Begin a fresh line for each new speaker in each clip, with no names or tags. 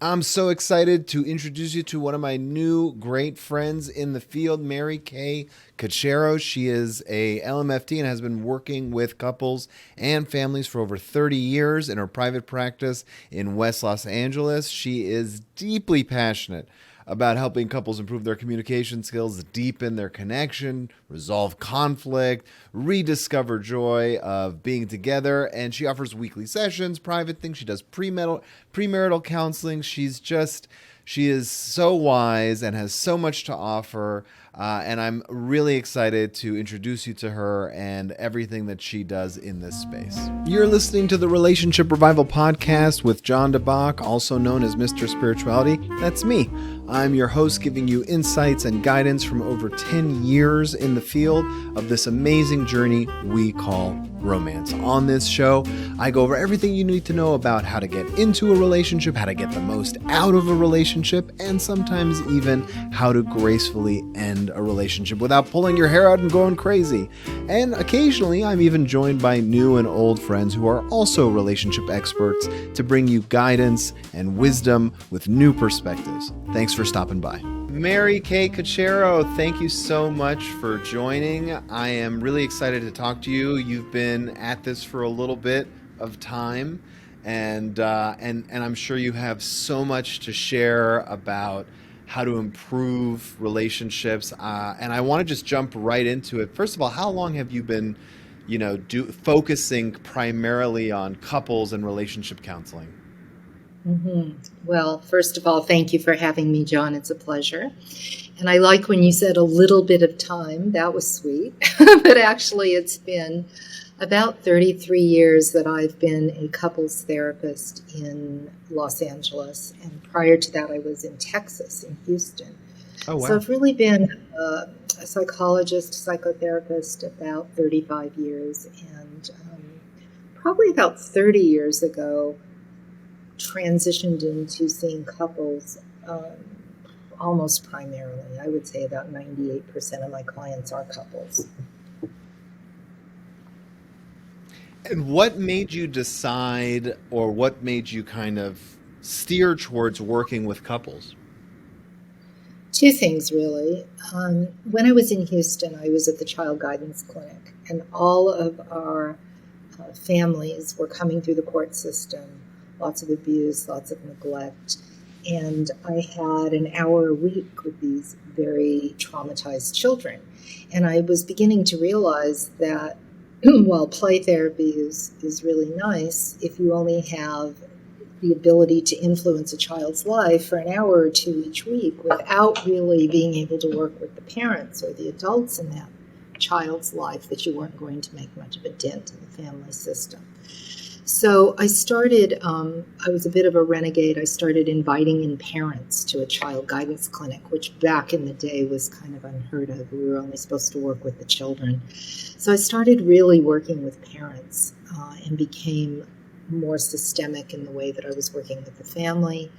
I'm so excited to introduce you to one of my new great friends in the field, Mary Kay Cocharo. She is a LMFT and has been working with couples and families for over 30 years in her private practice in West Los Angeles. She is deeply passionate about helping couples improve their communication skills, deepen their connection, resolve conflict, rediscover joy of being together. And she offers weekly sessions, private things. She does premarital counseling. She is so wise and has so much to offer. And I'm really excited to introduce you to her and everything that she does in this space. You're listening to the Relationship Revival Podcast with John DeBach, also known as Mr. Spirituality. That's me. I'm your host, giving you insights and guidance from over 10 years in the field of this amazing journey we call romance. On this show, I go over everything you need to know about how to get into a relationship, how to get the most out of a relationship, and sometimes even how to gracefully end a relationship without pulling your hair out and going crazy. And occasionally, I'm even joined by new and old friends who are also relationship experts to bring you guidance and wisdom with new perspectives. Thanks for stopping by. Mary Kay Cocharo, thank you so much for joining. I am really excited to talk to you. You've been at this for a little bit of time, and I'm sure you have so much to share about how to improve relationships. And I want to just jump right into it. First of all, how long have you been, focusing primarily on couples and relationship counseling?
Well, first of all, thank you for having me, John. It's a pleasure. And I like when you said a little bit of time. That was sweet. But actually, it's been about 33 years that I've been a couples therapist in Los Angeles. And prior to that, I was in Texas, in Houston.
Oh, wow.
So I've really been a psychologist, psychotherapist about 35 years. And probably about 30 years ago, transitioned into seeing couples almost primarily. I would say about 98% of my clients are couples.
And what made you decide, or what made you kind of steer towards working with couples?
Two things, really. When I was in Houston, I was at the Child Guidance Clinic, and all of our families were coming through the court system. Lots of abuse, lots of neglect. And I had an hour a week with these very traumatized children. And I was beginning to realize that while play therapy is really nice, if you only have the ability to influence a child's life for an hour or two each week without really being able to work with the parents or the adults in that child's life, that you weren't going to make much of a dent in the family system. So I started, I was a bit of a renegade. I started inviting in parents to a child guidance clinic, which back in the day was kind of unheard of. We were only supposed to work with the children. So I started really working with parents and became more systemic in the way that I was working with the family.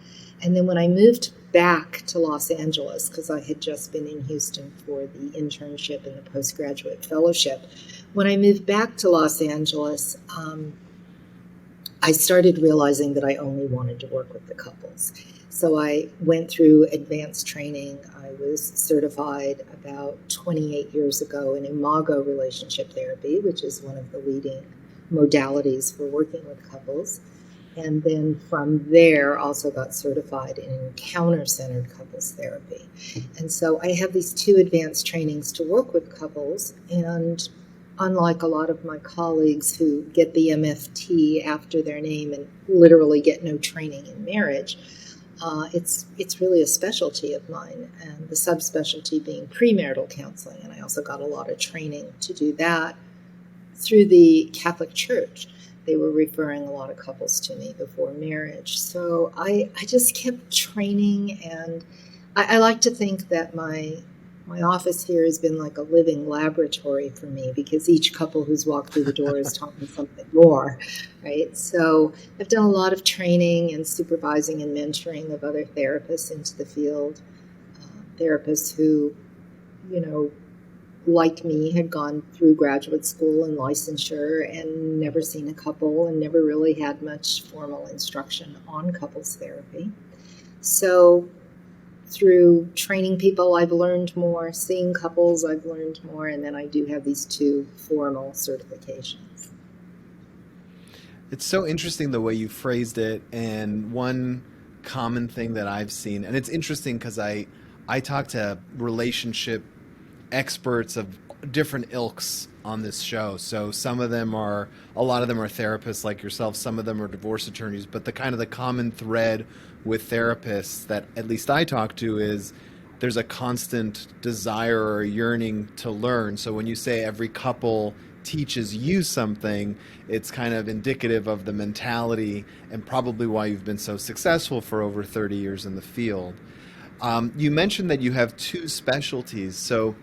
And then when I moved back to Los Angeles, because I had just been in Houston for the internship and the postgraduate fellowship, when I moved back to Los Angeles, I started realizing that I only wanted to work with the couples. So I went through advanced training. I was certified about 28 years ago in Imago relationship therapy, which is one of the leading modalities for working with couples. And then from there, also got certified in encounter-centered couples therapy. And so I have these two advanced trainings to work with couples, and unlike a lot of my colleagues who get the MFT after their name and literally get no training in marriage, it's really a specialty of mine, and the subspecialty being premarital counseling. And I also got a lot of training to do that through the Catholic Church. They were referring a lot of couples to me before marriage. So I just kept training, and I like to think that my office here has been like a living laboratory for me, because each couple who's walked through the door has taught me something more, right? So I've done a lot of training and supervising and mentoring of other therapists into the field, therapists who, like me, had gone through graduate school and licensure and never seen a couple and never really had much formal instruction on couples therapy. So through training people, I've learned more. Seeing couples, I've learned more. And then I do have these 2 formal certifications.
It's so interesting the way you phrased it. And one common thing that I've seen, and it's interesting because I talk to relationship experts of different ilks on this show. So a lot of them are therapists like yourself. Some of them are divorce attorneys. But the common thread with therapists that at least I talk to is there's a constant desire or a yearning to learn. So when you say every couple teaches you something, it's kind of indicative of the mentality and probably why you've been so successful for over 30 years in the field. You mentioned that you have 2 specialties. So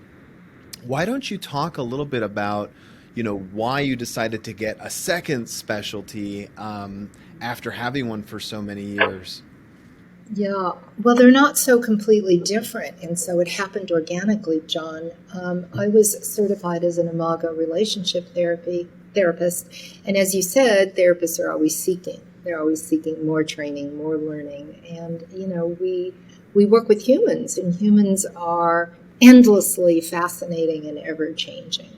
why don't you talk a little bit about, why you decided to get a second specialty after having one for so many years?
Yeah, well, they're not so completely different, and so it happened organically, John. I was certified as an Imago relationship therapist, and as you said, therapists are always seeking. They're always seeking more training, more learning, and we work with humans, and humans are endlessly fascinating and ever changing,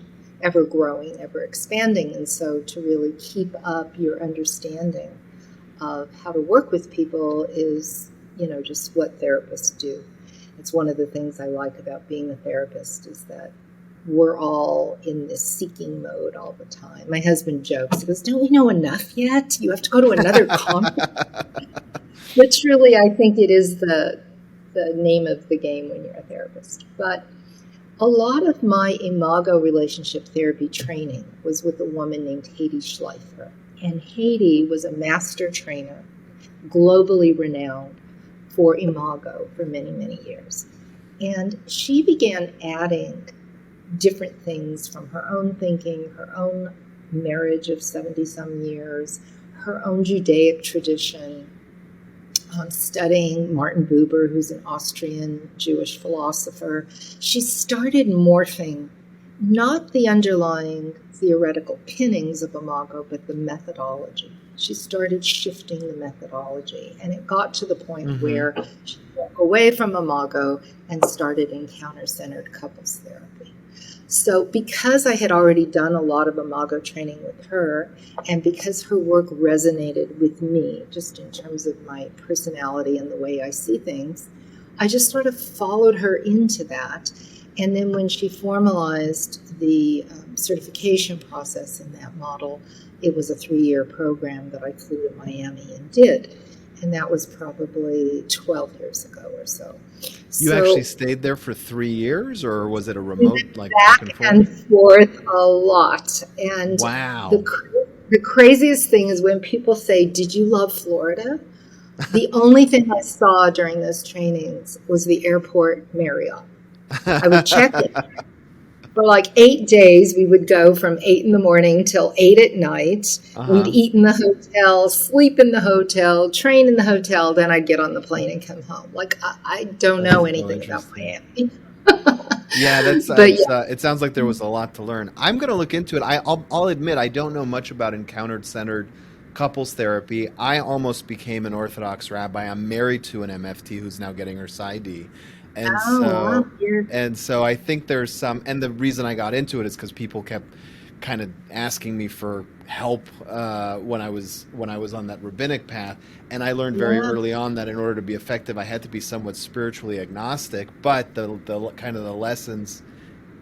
ever growing, ever expanding, and so to really keep up your understanding of how to work with people is just what therapists do. It's one of the things I like about being a therapist is that we're all in this seeking mode all the time. My husband jokes, he goes, "Don't we know enough yet? You have to go to another conference." But truly, I think it is the name of the game when you're a therapist. But a lot of my Imago relationship therapy training was with a woman named Haiti Schleifer. And Haiti was a master trainer, globally renowned for Imago for many, many years. And she began adding different things from her own thinking, her own marriage of 70-some years, her own Judaic tradition, studying Martin Buber, who's an Austrian Jewish philosopher. She started morphing not the underlying theoretical pinnings of Imago, but the methodology. She started shifting the methodology, and it got to the point where she broke away from Imago and started encounter-centered couples therapy. So because I had already done a lot of Imago training with her, and because her work resonated with me, just in terms of my personality and the way I see things, I just sort of followed her into that. And then when she formalized the certification process in that model, it was a 3-year program that I flew to Miami and did. And that was probably 12 years ago or so.
You actually stayed there for 3 years, or was it a
We
remote,
went
like
back
back and
and
forth?
forth a lot. And
Wow.
the craziest thing is when people say, "Did you love Florida?" The only thing I saw during those trainings was the airport Marriott. I would check it. For like 8 days, we would go from 8 in the morning till 8 at night. We'd
Uh-huh.
eat in the hotel, sleep in the hotel, train in the hotel. Then I'd get on the plane and come home. Like, I don't
That's
know
so
anything about
interesting.
Miami.
Yeah, that's
But yeah,
it sounds like there was a lot to learn. I'm going to look into it. I'll admit I don't know much about encounter-centered couples therapy. I almost became an Orthodox rabbi. I'm married to an MFT who's now getting her PsyD. And
oh, wow,
so
you're,
and so I think there's some, and the reason I got into it is because people kept kind of asking me for help when I was on that rabbinic path, and I learned very
yeah,
early on that in order to be effective, I had to be somewhat spiritually agnostic. But the kind of the lessons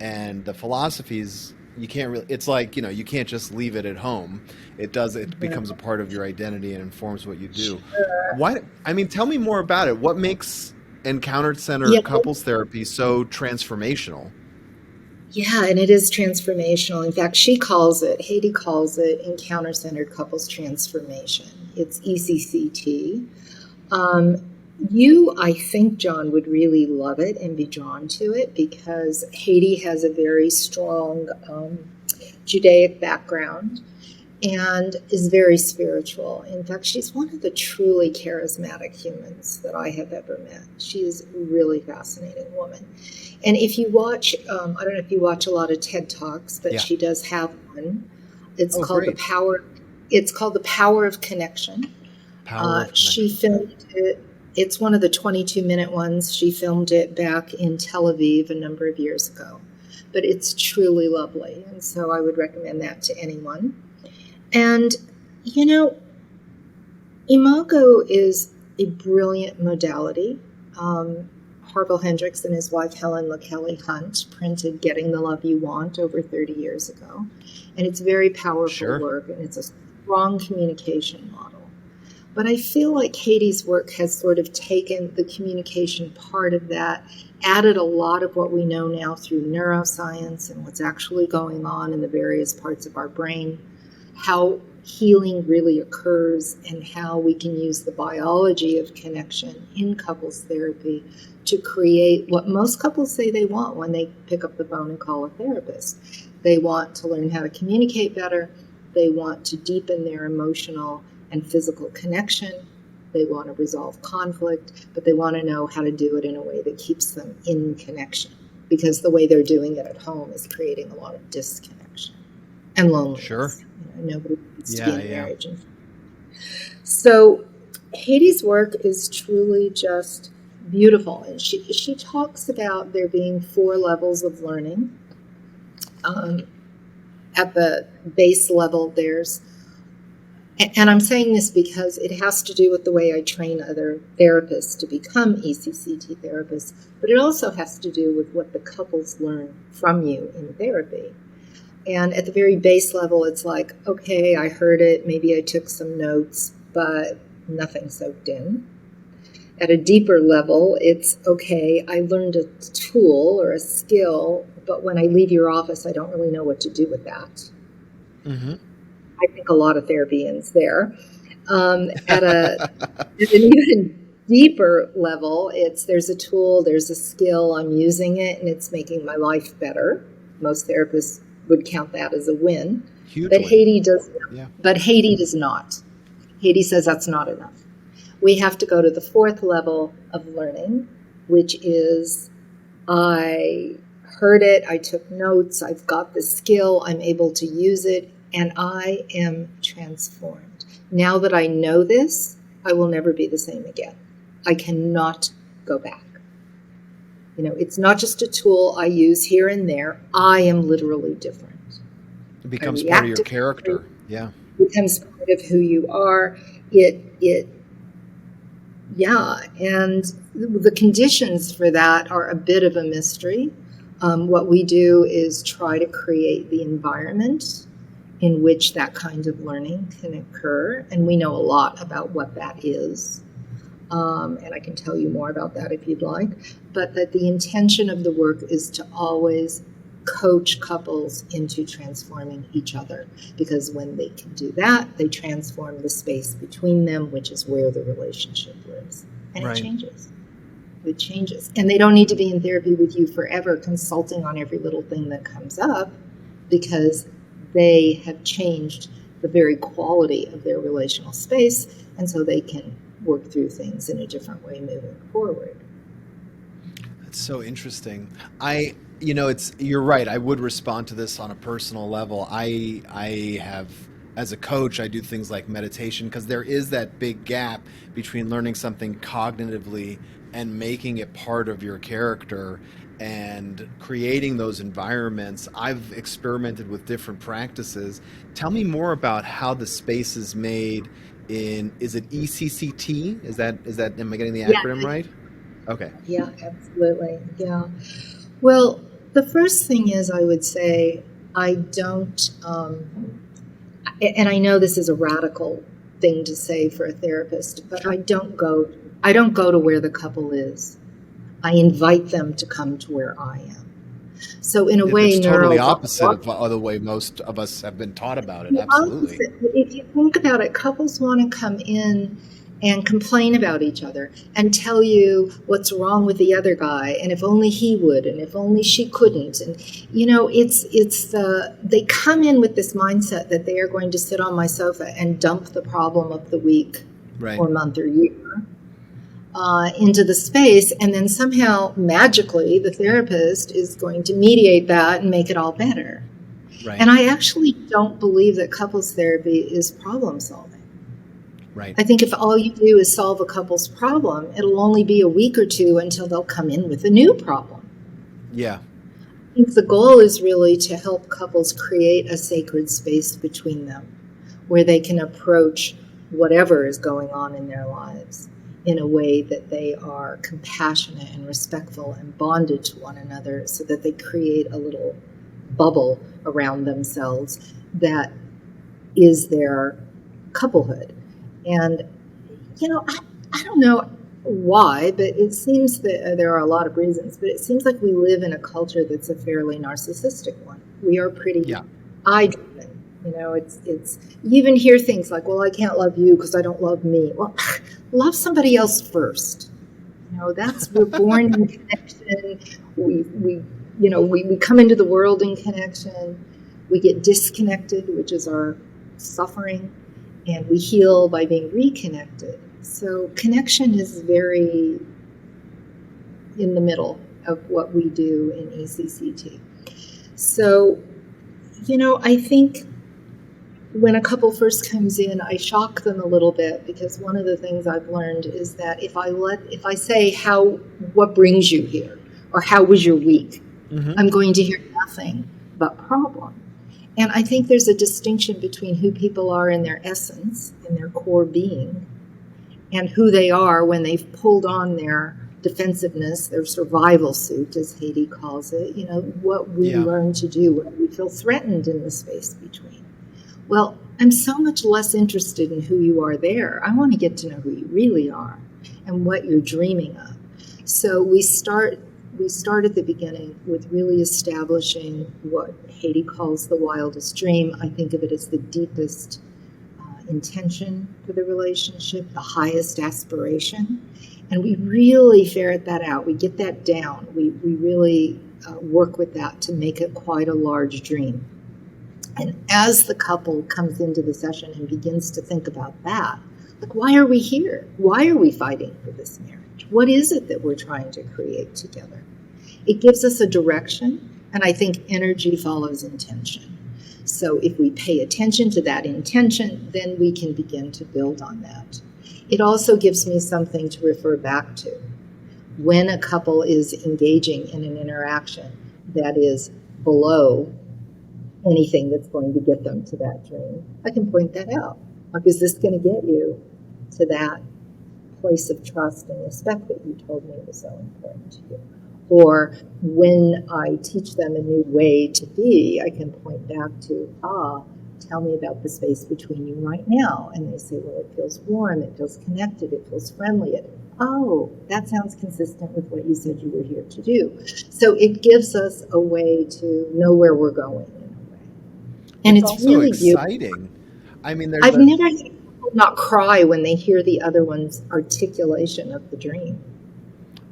and the philosophies, you can't really. It's like, you can't just leave it at home. It
yeah.
becomes a part of your identity and informs what you do.
Sure.
Why? I mean, tell me more about it. What makes encounter center
Yeah,
couples therapy so transformational?
yeah, and it is transformational. In fact, Haiti calls it Encounter Centered Couples Transformation. It's ECCT. Um, you, I think, John, would really love it and be drawn to it because Haiti has a very strong Judaic background. and is very spiritual. In fact, she's one of the truly charismatic humans that I have ever met. She is a really fascinating woman. And if you watch, I don't know if you watch a lot of TED Talks, but
Yeah.
she does have one. It's
Oh,
called
great.
The Power. It's called The Power of Connection.
Power of
She
connection.
filmed it. It's one of the 22-minute ones. She filmed it back in Tel Aviv a number of years ago. But it's truly lovely. And so I would recommend that to anyone. And, you know, Imago is a brilliant modality. Harville Hendrix and his wife Helen LaKelly Hunt printed Getting the Love You Want over 30 years ago. And it's very powerful
Sure.
work, and it's a strong communication model. But I feel like Katie's work has sort of taken the communication part of that, added a lot of what we know now through neuroscience and what's actually going on in the various parts of our brain, how healing really occurs, and how we can use the biology of connection in couples therapy to create what most couples say they want when they pick up the phone and call a therapist. They want to learn how to communicate better. They want to deepen their emotional and physical connection. They want to resolve conflict, but they want to know how to do it in a way that keeps them in connection, because the way they're doing it at home is creating a lot of disconnection and loneliness.
Sure.
Nobody wants to
Yeah,
be in
yeah.
marriage. So Katie's work is truly just beautiful. And she talks about there being 4 levels of learning. At the base level, there's, and I'm saying this because it has to do with the way I train other therapists to become ECCT therapists, but it also has to do with what the couples learn from you in therapy. And at the very base level, it's like, okay, I heard it, maybe I took some notes, but nothing soaked in. At a deeper level, it's, okay, I learned a tool or a skill, but when I leave your office, I don't really know what to do with that.
Mm-hmm.
I think a lot of therapy ends there. At an even deeper level, it's, there's a tool, there's a skill, I'm using it, and it's making my life better. Most therapists would count that as a win.
Huge
But
win.
Haiti does.
Yeah.
But Haiti does not. Haiti says that's not enough. We have to go to the 4th level of learning, which is, I heard it, I took notes, I've got the skill, I'm able to use it, and I am transformed. Now that I know this, I will never be the same again. I cannot go back. You know, it's not just a tool I use here and there. I am literally different.
It becomes part of your character. Yeah.
It becomes part of who you are. Yeah, and the conditions for that are a bit of a mystery. What we do is try to create the environment in which that kind of learning can occur, and we know a lot about what that is. And I can tell you more about that if you'd like, but that the intention of the work is to always coach couples into transforming each other, because when they can do that, they transform the space between them, which is where the relationship lives. And
Right.
it changes. It changes. And they don't need to be in therapy with you forever, consulting on every little thing that comes up, because they have changed the very quality of their relational space, and so they can work through things in a different way moving forward.
That's so interesting. You're right. I would respond to this on a personal level. I have, as a coach, I do things like meditation, because there is that big gap between learning something cognitively and making it part of your character and creating those environments. I've experimented with different practices. Tell me more about how the space is made in, is it ECCT? Is that, am I getting the acronym right? Okay.
Yeah, absolutely. Yeah. Well, the first thing is, I would say, I don't, and I know this is a radical thing to say for a therapist, but
Sure.
I don't go to where the couple is. I invite them to come to where I am. So in a way,
It's totally opposite of the way most of us have been taught about it. Absolutely.
If you think about it, couples want to come in and complain about each other and tell you what's wrong with the other guy, and if only he would, and if only she couldn't. And they come in with this mindset that they are going to sit on my sofa and dump the problem of the week
Right.
or month or year into the space, and then somehow magically the therapist is going to mediate that and make it all better.
Right.
And I actually don't believe that couples therapy is problem solving.
Right.
I think if all you do is solve a couple's problem, it'll only be a week or two until they'll come in with a new problem.
Yeah.
I think the goal is really to help couples create a sacred space between them where they can approach whatever is going on in their lives in a way that they are compassionate and respectful and bonded to one another, so that they create a little bubble around themselves that is their couplehood. And, I don't know why, but it seems that there are a lot of reasons, but it seems like we live in a culture that's a fairly narcissistic one. We are pretty I-driven. It's you even hear things like, well, I can't love you because I don't love me. Well, love somebody else first. We're born in connection. We come into the world in connection. We get disconnected, which is our suffering, and we heal by being reconnected. So connection is very in the middle of what we do in ECCT. So, I think when a couple first comes in, I shock them a little bit, because one of the things I've learned is that if I say, what brings you here, or how was your week, I'm going to hear nothing but problem. And I think there's a distinction between who people are in their essence, in their core being, and who they are when they've pulled on their defensiveness, their survival suit, as Haiti calls it, what we learn to do when we feel threatened in the space between. Well, I'm so much less interested in who you are there. I want to get to know who you really are and what you're dreaming of. So we start at the beginning with really establishing what Haiti calls the wildest dream. I think of it as the deepest intention for the relationship, the highest aspiration. And we really ferret that out. We get that down. We really work with that to make it quite a large dream. And as the couple comes into the session and begins to think about that, like, why are we here? Why are we fighting for this marriage? What is it that we're trying to create together? It gives us a direction, and I think energy follows intention. So if we pay attention to that intention, then we can begin to build on that. It also gives me something to refer back to. When a couple is engaging in an interaction that is below anything that's going to get them to that dream, I can point that out. Like, is this going to get you to that place of trust and respect that you told me was so important to you? Or when I teach them a new way to be, I can point back to, tell me about the space between you right now. And they say, well, it feels warm, it feels connected, it feels friendly. That sounds consistent with what you said you were here to do. So it gives us a way to know where we're going in a way. And it's
also
really
exciting.
Beautiful.
I mean,
I've never had people not cry when they hear the other one's articulation of the dream.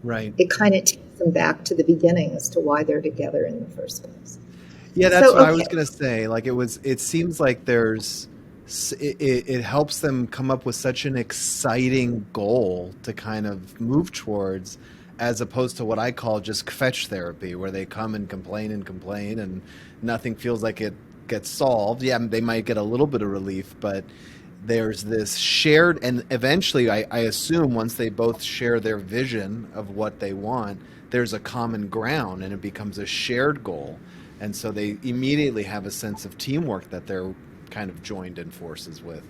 Right.
It kind of takes them back to the beginning as to why they're together in the first place.
Yeah, that's what I was going to say. Like, it seems like it helps them come up with such an exciting goal to kind of move towards, as opposed to what I call just fetch therapy, where they come and complain and nothing feels like it gets solved. Yeah, they might get a little bit of relief, but there's this shared, and eventually I assume once they both share their vision of what they want, there's a common ground and it becomes a shared goal. And so they immediately have a sense of teamwork that they're kind of joined in forces with.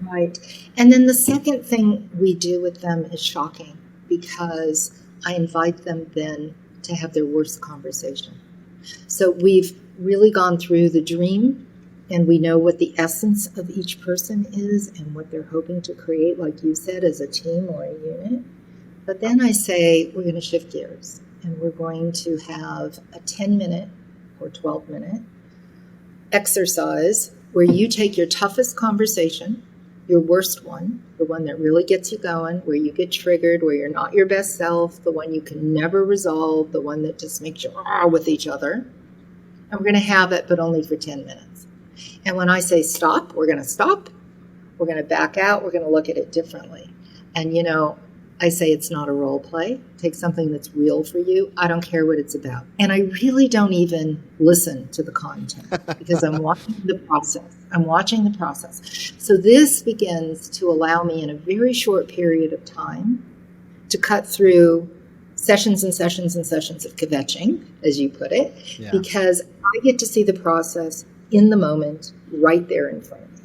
Right. And then the second thing we do with them is shocking, because I invite them then to have their worst conversation. So we've really gone through the dream, and we know what the essence of each person is and what they're hoping to create, like you said, as a team or a unit. But then I say, we're going to shift gears, and we're going to have a 10-minute or 12-minute exercise where you take your toughest conversation your worst one, the one that really gets you going, where you get triggered, where you're not your best self, the one you can never resolve, the one that just makes you with each other. And we're going to have it, but only for 10 minutes. And when I say stop, we're going to stop. We're going to back out. We're going to look at it differently. And, I say it's not a role play. Take something that's real for you. I don't care what it's about. And I really don't even listen to the content because I'm watching the process. So this begins to allow me in a very short period of time to cut through sessions and sessions and sessions of kvetching, as you put it, because I get to see the process in the moment right there in front of me.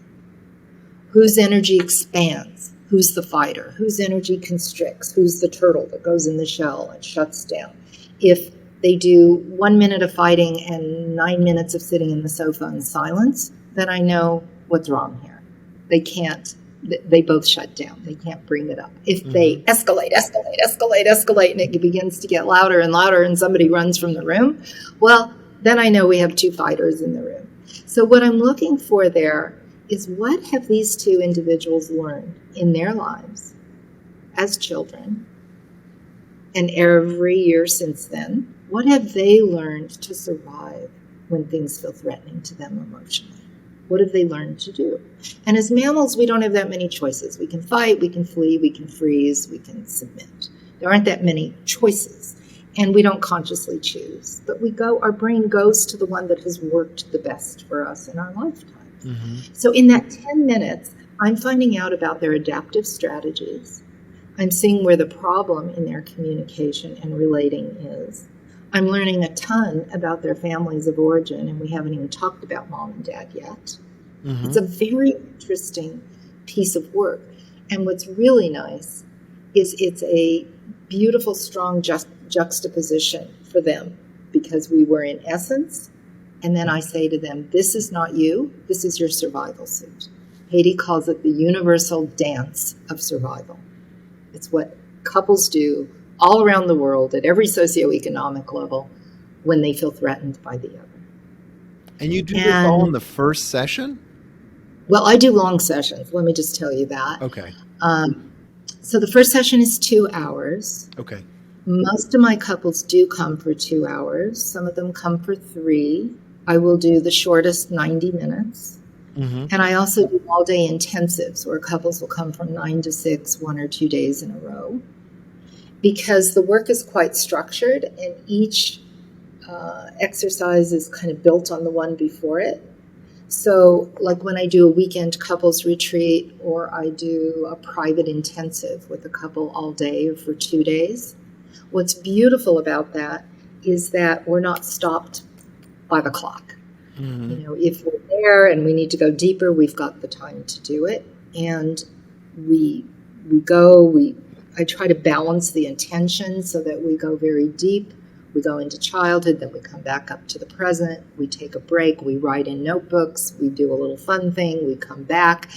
Whose energy expands? Who's the fighter? Whose energy constricts? Who's the turtle that goes in the shell and shuts down? If they do 1 minute of fighting and 9 minutes of sitting in the sofa in silence, then I know what's wrong here. They both shut down. They can't bring it up. If they escalate, and it begins to get louder and louder and somebody runs from the room, well, then I know we have two fighters in the room. So what I'm looking for there is, what have these two individuals learned in their lives as children, and every year since then? What have they learned to survive when things feel threatening to them emotionally? What have they learned to do? And as mammals, we don't have that many choices. We can fight, we can flee, we can freeze, we can submit. There aren't that many choices, and we don't consciously choose. But our brain goes to the one that has worked the best for us in our lifetime. So in that 10 minutes, I'm finding out about their adaptive strategies. I'm seeing where the problem in their communication and relating is. I'm learning a ton about their families of origin, and we haven't even talked about mom and dad yet. It's a very interesting piece of work. And what's really nice is it's a beautiful, strong juxtaposition for them, because we were in essence. And then I say to them, this is not you, this is your survival suit. Haiti calls it the universal dance of survival. It's what couples do all around the world at every socioeconomic level when they feel threatened by the other.
And you do this all in the first session?
Well, I do long sessions. Let me just tell you that.
Okay.
So the first session is 2 hours.
Okay.
Most of my couples do come for 2 hours. Some of them come for 3. I will do the shortest 90 minutes. And I also do all-day intensives where couples will come from 9 to 6, 1 or 2 days in a row. Because the work is quite structured, and each exercise is kind of built on the one before it. So like when I do a weekend couples retreat, or I do a private intensive with a couple all day or for 2 days, what's beautiful about that is that we're not stopped by the clock. If we're there and we need to go deeper, we've got the time to do it. And I try to balance the intention so that we go very deep. We go into childhood, then we come back up to the present. We take a break. We write in notebooks. We do a little fun thing. We come back,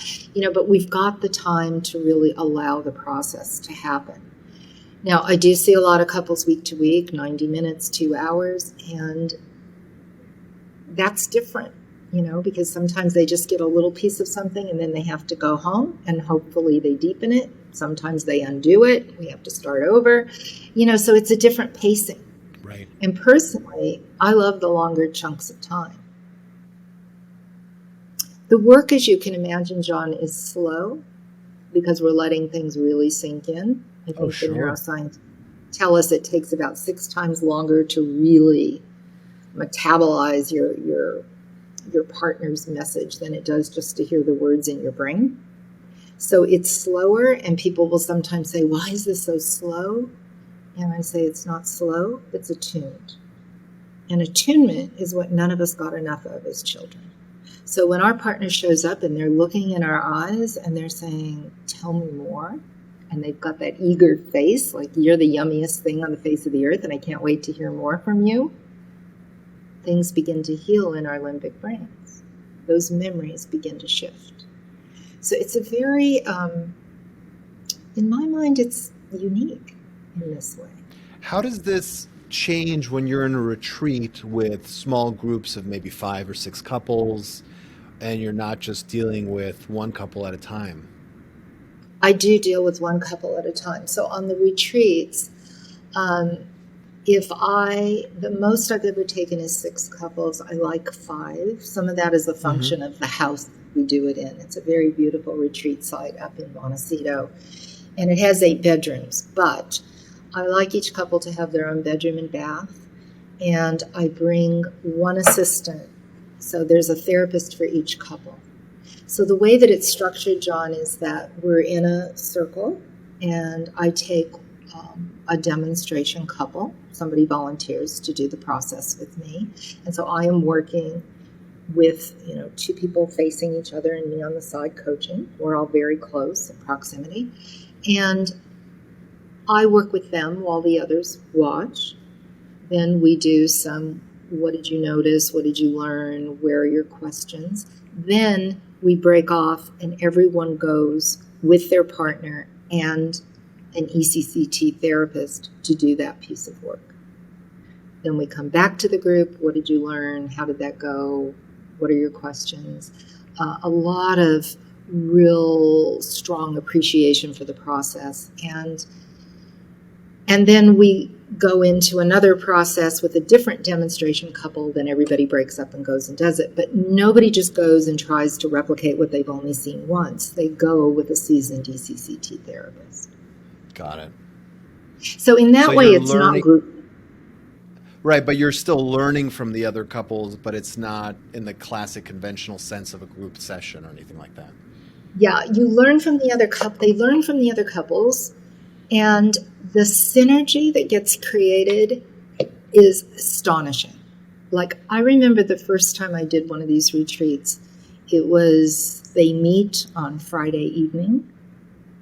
but we've got the time to really allow the process to happen. Now, I do see a lot of couples week to week, 90 minutes, 2 hours, and that's different, because sometimes they just get a little piece of something and then they have to go home and hopefully they deepen it. Sometimes they undo it. We have to start over, so it's a different pacing.
Right.
And personally, I love the longer chunks of time. The work, as you can imagine, John, is slow because we're letting things really sink in. I think the neuroscience tell us it takes about 6 times longer to really metabolize your partner's message than it does just to hear the words in your brain. So it's slower, and people will sometimes say, why is this so slow? And I say, it's not slow, it's attuned. And attunement is what none of us got enough of as children. So when our partner shows up and they're looking in our eyes and they're saying, tell me more, and they've got that eager face, like you're the yummiest thing on the face of the earth and I can't wait to hear more from you, things begin to heal in our limbic brains. Those memories begin to shift. So it's a very, in my mind, it's unique in this way.
How does this change when you're in a retreat with small groups of maybe 5 or 6 couples and you're not just dealing with one couple at a time?
I do deal with one couple at a time. So on the retreats, um, the most I've ever taken is 6 couples. I like 5. Some of that is a
Mm-hmm.
function of the house we do it in. It's a very beautiful retreat site up in Montecito, and it has 8 bedrooms. But I like each couple to have their own bedroom and bath, and I bring one assistant. So there's a therapist for each couple. So the way that it's structured, John, is that we're in a circle, and I take a demonstration couple. Somebody volunteers to do the process with me, and so I am working with 2 people facing each other and me on the side coaching. We're all very close in proximity, and I work with them while the others watch. Then we do some, what did you notice? What did you learn? Where are your questions? Then we break off and everyone goes with their partner and an ECCT therapist to do that piece of work. Then we come back to the group. What did you learn? How did that go? What are your questions? A lot of real strong appreciation for the process. And then we go into another process with a different demonstration couple. Then everybody breaks up and goes and does it. But nobody just goes and tries to replicate what they've only seen once. They go with a seasoned ECCT therapist.
Got it.
So in
So
that way,
you're
it's not
learning,
group.
right? But you're still learning from the other couples, but it's not in the classic conventional sense of a group session or anything like that.
Yeah, you learn from the other couple. They learn from the other couples, and the synergy that gets created is astonishing. Like, I remember the first time I did one of these retreats, they meet on Friday evening.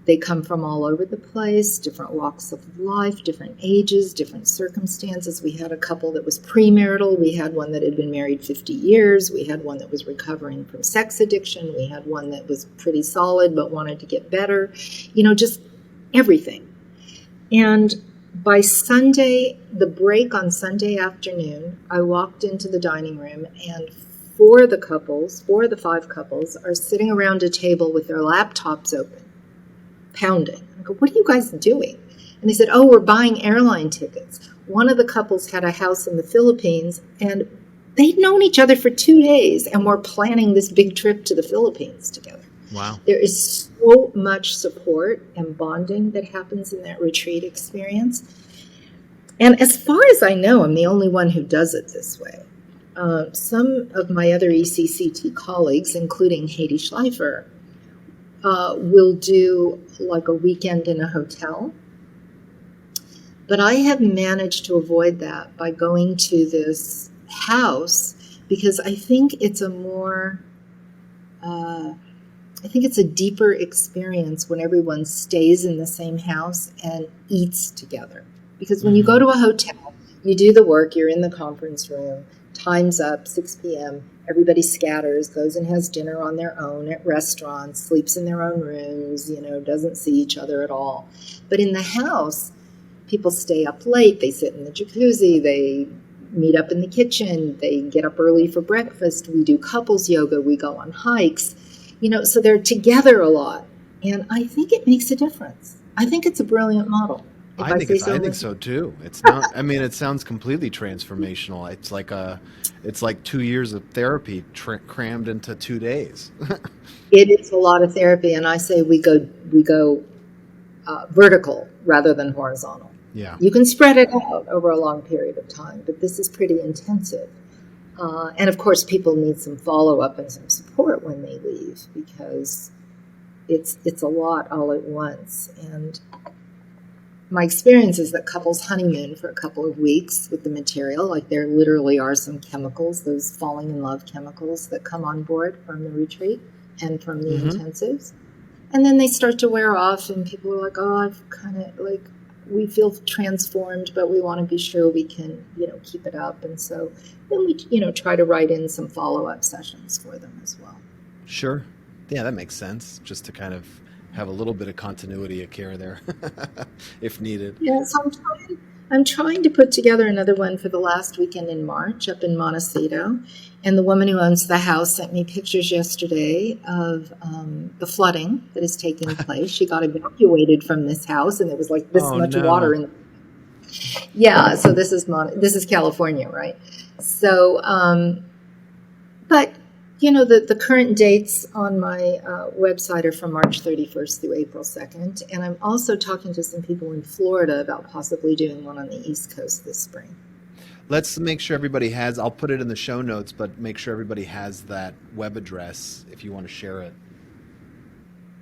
They come from all over the place, different walks of life, different ages, different circumstances. We had a couple that was premarital. We had one that had been married 50 years. We had one that was recovering from sex addiction. We had one that was pretty solid but wanted to get better. Just everything. And by Sunday, the break on Sunday afternoon, I walked into the dining room, and 4 of the 5 couples are sitting around a table with their laptops open, pounding. I go, what are you guys doing? And they said, oh, we're buying airline tickets. One of the couples had a house in the Philippines, and they'd known each other for 2 days and were planning this big trip to the Philippines together.
Wow.
There is so much support and bonding that happens in that retreat experience. And as far as I know, I'm the only one who does it this way. Some of my other ECCT colleagues, including Haiti Schleifer, will do like a weekend in a hotel. But I have managed to avoid that by going to this house because I think it's a deeper experience when everyone stays in the same house and eats together. Because when you go to a hotel, you do the work, you're in the conference room, time's up, 6 p.m., everybody scatters, goes and has dinner on their own at restaurants, sleeps in their own rooms, doesn't see each other at all. But in the house, people stay up late, they sit in the jacuzzi, they meet up in the kitchen, they get up early for breakfast, we do couples yoga, we go on hikes, so they're together a lot. And I think it makes a difference. I think it's a brilliant model, if I say so
I think
myself.
so too. It's not, I mean, it sounds completely transformational. It's like 2 years of therapy crammed into 2 days.
It is a lot of therapy, and I say we go vertical rather than horizontal.
Yeah.
You can spread it out over a long period of time, but this is pretty intensive. And of course, people need some follow-up and some support when they leave because it's a lot all at once. And my experience is that couples honeymoon for a couple of weeks with the material. Like, there literally are some chemicals, those falling in love chemicals that come on board from the retreat and from the intensives. And then they start to wear off and people are like, oh, I've kind of like, we feel transformed, but we want to be sure we can, keep it up. And so then we, try to write in some follow-up sessions for them as well.
Sure. Yeah, that makes sense. Just to kind of have a little bit of continuity of care there if needed.
Yeah, so I'm trying to put together another one for the last weekend in March up in Montecito. And the woman who owns the house sent me pictures yesterday of the flooding that is taking place. She got evacuated from this house, and there was like this
Oh
much water
no.
in. Yeah, so this is California, right? So, but the current dates on my website are from March 31st through April 2nd, and I'm also talking to some people in Florida about possibly doing one on the East Coast this spring.
Let's make sure everybody has, I'll put it in the show notes, but make sure everybody has that web address if you want to share it.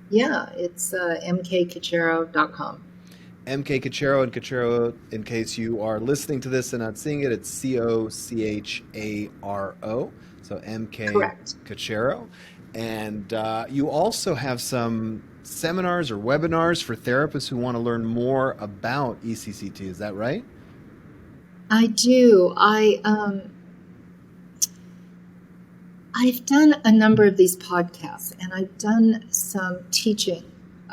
Yeah, it's mkcocharo.com.
MK Cocharo, and Cocharo, in case you are listening to this and not seeing it, it's Cocharo. So MK
Correct.
Cocharo. And you also have some seminars or webinars for therapists who want to learn more about ECCT. Is that right?
I do. I've done a number of these podcasts, and I've done some teaching,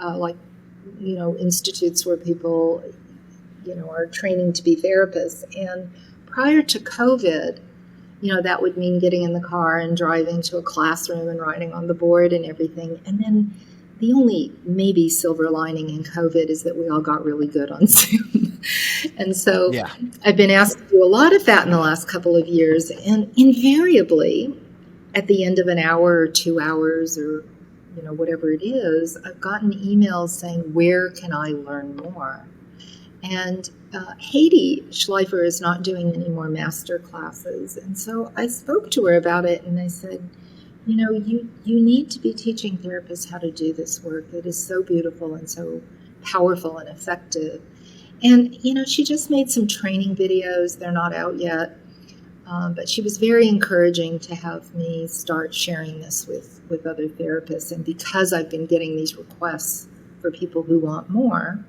like institutes where people are training to be therapists. And prior to COVID, that would mean getting in the car and driving to a classroom and writing on the board and everything. And then the only maybe silver lining in COVID is that we all got really good on Zoom. And so
Yeah.
I've been asked to do a lot of that in the last couple of years. And invariably, at the end of an hour or 2 hours or whatever it is, I've gotten emails saying, where can I learn more? And Haiti Schleifer is not doing any more master classes. And so I spoke to her about it, and I said, you need to be teaching therapists how to do this work. It is so beautiful and so powerful and effective. And, she just made some training videos. They're not out yet. But she was very encouraging to have me start sharing this with other therapists. And because I've been getting these requests for people who want more,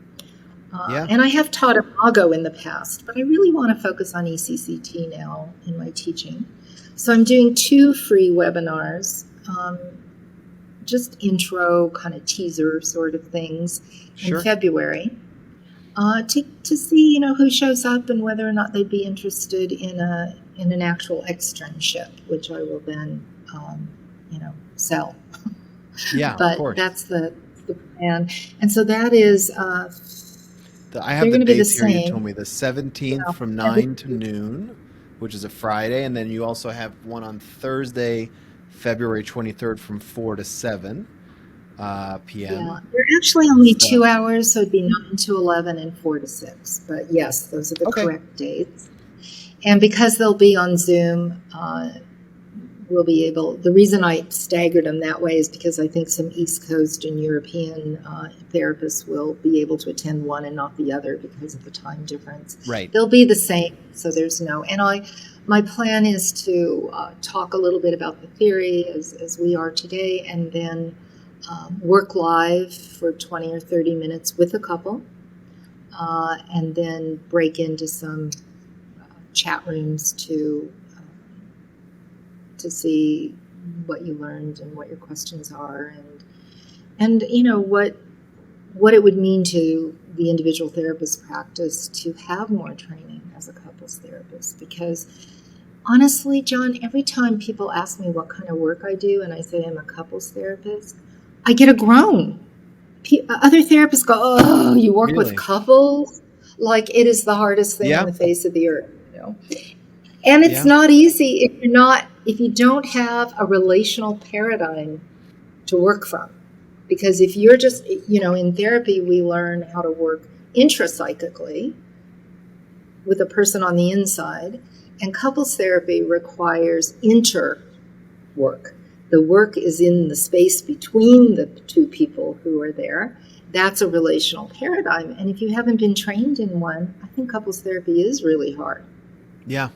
Yeah.
and I have taught Imago in the past, but I really want to focus on ECCT now in my teaching. So I'm doing 2 free webinars, just intro kind of teaser sort of things
Sure.
in February. To see who shows up and whether or not they'd be interested in an actual externship, which I will then sell.
Yeah, of
But
course.
that's the plan, and so that is
I
they're
have the
going to be the
dates here. You told
same.
me the 17th from 9 to
17th.
noon, which is a Friday. And then you also have one on Thursday, February 23rd from 4 to 7
Yeah,
p.m.
they're actually only
So,
2 hours, so it'd be 9 to 11 and 4 to 6. But yes, those are the
okay.
correct dates. And because they'll be on Zoom, we'll be able. The reason I staggered them that way is because I think some East Coast and European therapists will be able to attend one and not the other because of the time difference.
Right.
They'll be the same, so there's no. And my plan is to talk a little bit about the theory as we are today, and then work live for 20 or 30 minutes with a couple, and then break into some chat rooms to see what you learned and what your questions are, and what it would mean to the individual therapist practice to have more training as a couples therapist. Because honestly, John, every time people ask me what kind of work I do and I say I'm a couples therapist, I get a groan. Other therapists go, "Oh, you work with
Really?
couples? Like it is the hardest thing on
Yeah.
the face of the earth." And it's
Yeah.
not easy if you don't have a relational paradigm to work from. Because if you're just, in therapy, we learn how to work intrapsychically with a person on the inside, and couples therapy requires inter work. The work is in the space between the two people who are there. That's a relational paradigm. And if you haven't been trained in one, I think couples therapy is really hard.
Yeah.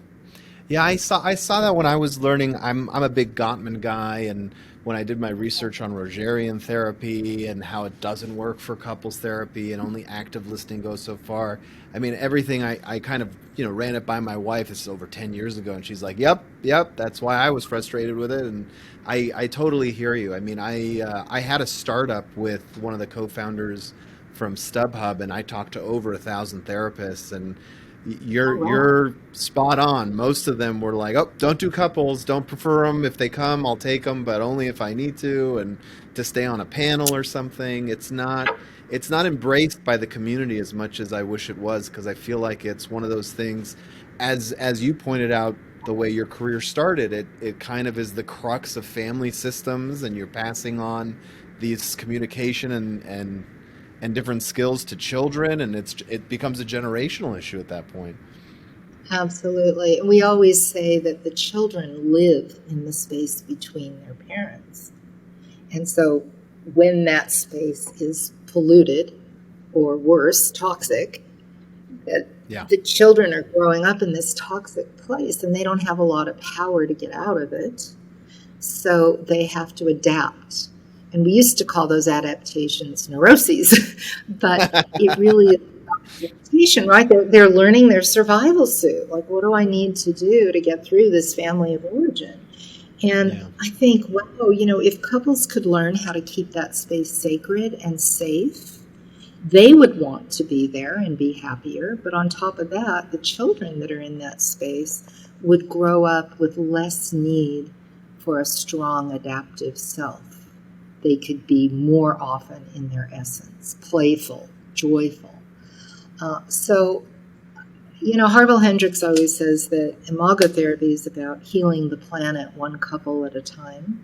Yeah, I saw that when I was learning. I'm a big Gottman guy, and when I did my research on Rogerian therapy and how it doesn't work for couples therapy and only active listening goes so far. I mean, everything I kind of ran it by my wife. This is over 10 years ago, and she's like, "Yep, yep, that's why I was frustrated with it." And I totally hear you. I mean, I had a startup with one of the co-founders from StubHub, and I talked to over 1,000 therapists, and
Oh, wow.
You're spot on. Most of them were like, "Oh, don't do couples. Don't prefer them. If they come, I'll take them, but only if I need to, and to stay on a panel or something." It's not embraced by the community as much as I wish it was, because I feel like it's one of those things, as you pointed out, the way your career started, it kind of is the crux of family systems, and you're passing on these communication and different skills to children, and it becomes a generational issue at that point.
Absolutely. And we always say that the children live in the space between their parents. And so when that space is polluted or worse, toxic, that
Yeah.
the children are growing up in this toxic place and they don't have a lot of power to get out of it. So they have to adapt. And we used to call those adaptations neuroses, but it really is adaptation, right? They're learning their survival suit. Like, what do I need to do to get through this family of origin? And
Yeah.
I think, wow, if couples could learn how to keep that space sacred and safe, they would want to be there and be happier. But on top of that, the children that are in that space would grow up with less need for a strong adaptive self. They could be more often in their essence, playful, joyful. Harville Hendricks always says that imagotherapy is about healing the planet one couple at a time.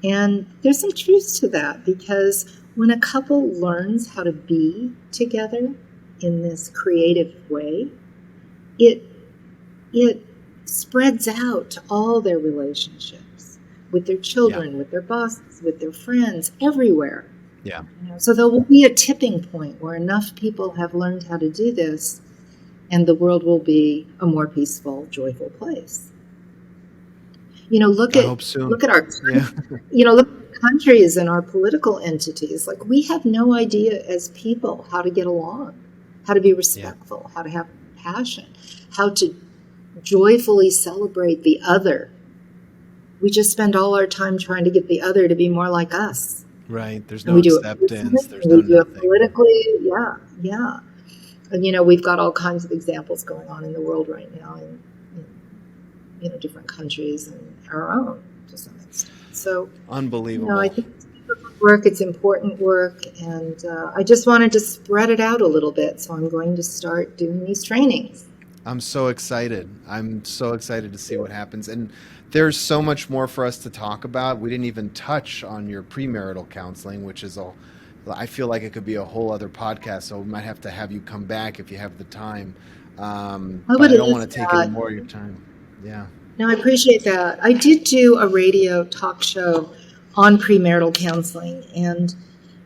And there's some truth to that, because when a couple learns how to be together in this creative way, it spreads out to all their relationships with their
Yeah.
children, with their bosses, with their friends, everywhere.
Yeah.
So there will be a tipping point where enough people have learned how to do this, and the world will be a more peaceful, joyful place. Look
I
at
hope soon.
look at our
Yeah.
look at countries and our political entities. Like, we have no idea as people how to get along, how to be
Yeah.
respectful, how to have passion, how to joyfully celebrate the other. We just spend all our time trying to get the other to be more like us.
Right. There's
And
no
we do it personally,
acceptance. There's
and
no
we do it
nothing.
politically. Yeah, yeah. And we've got all kinds of examples going on in the world right now in different countries and our own to some extent. So, I
Unbelievable.
think it's difficult work, it's important work, and I just wanted to spread it out a little bit. So I'm going to start doing these trainings.
I'm so excited. I'm so excited to see what happens. And there's so much more for us to talk about. We didn't even touch on your premarital counseling, which is I feel like it could be a whole other podcast. So we might have to have you come back if you have the time.
I
But
would
I don't
love
want to take any
that.
more of your time. Yeah.
No, I appreciate that. I did do a radio talk show on premarital counseling, and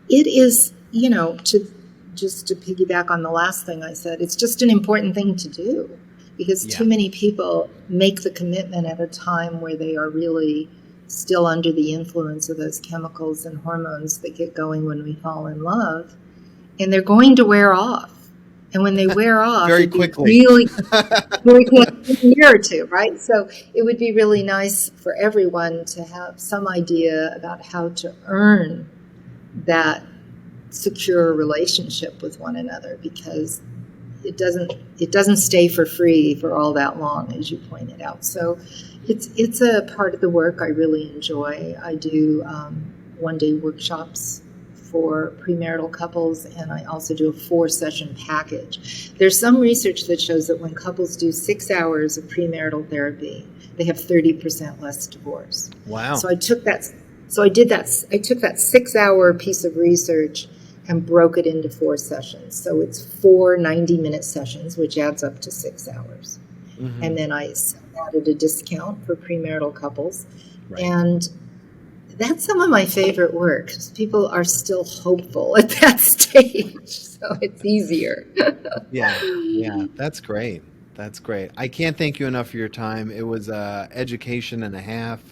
it is, to piggyback on the last thing I said, it's just an important thing to do, because
Yeah.
too many people make the commitment at a time where they are really still under the influence of those chemicals and hormones that get going when we fall in love, and they're going to wear off. And when they wear off,
Very
it'd be
quickly.
really very quick, a year or two, right? So it would be really nice for everyone to have some idea about how to earn that secure relationship with one another, because it doesn't stay for free for all that long, as you pointed out. So it's a part of the work I really enjoy. I do one-day workshops for premarital couples, and I also do a 4-session package. There's some research that shows that when couples do 6 hours of premarital therapy, they have 30% less divorce.
Wow.
So I took that. So I did that. I took that 6-hour piece of research and broke it into 4 sessions. So it's 4 90-minute sessions, which adds up to 6 hours.
Hmm.
And then I added a discount for premarital couples.
Right.
And that's some of my favorite work, because people are still hopeful at that stage. So it's easier.
Yeah. Yeah. That's great. That's great. I can't thank you enough for your time. It was education and a half.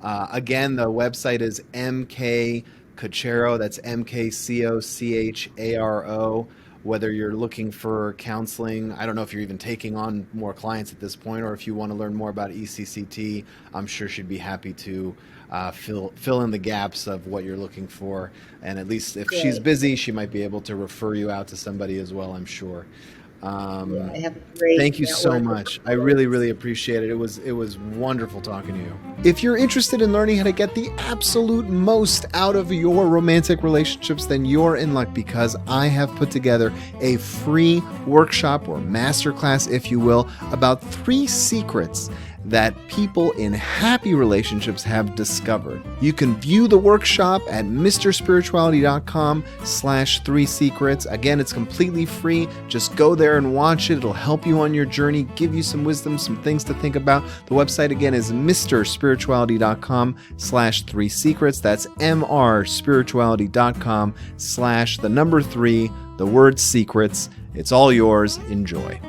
Again, the website is MK Cocharo. That's MKCOCHARO. Whether you're looking for counseling, I don't know if you're even taking on more clients at this point, or if you want to learn more about ECCT, I'm sure she'd be happy to fill in the gaps of what you're looking for. And at least if she's
Great.
busy, she might be able to refer you out to somebody as well, I'm sure.
Yeah, I have a great
Thank you so
network of
much. I
couples.
really, really appreciate it. It was wonderful talking to you. If you're interested in learning how to get the absolute most out of your romantic relationships, then you're in luck, because I have put together a free workshop or masterclass, if you will, about 3 secrets that people in happy relationships have discovered. You can view the workshop at mrspirituality.com/3secrets. Again, it's completely free. Just go there and watch it. It'll help you on your journey, give you some wisdom, some things to think about. The website again is mrspirituality.com/3secrets. That's mrspirituality.com/3, the word secrets. It's all yours. Enjoy.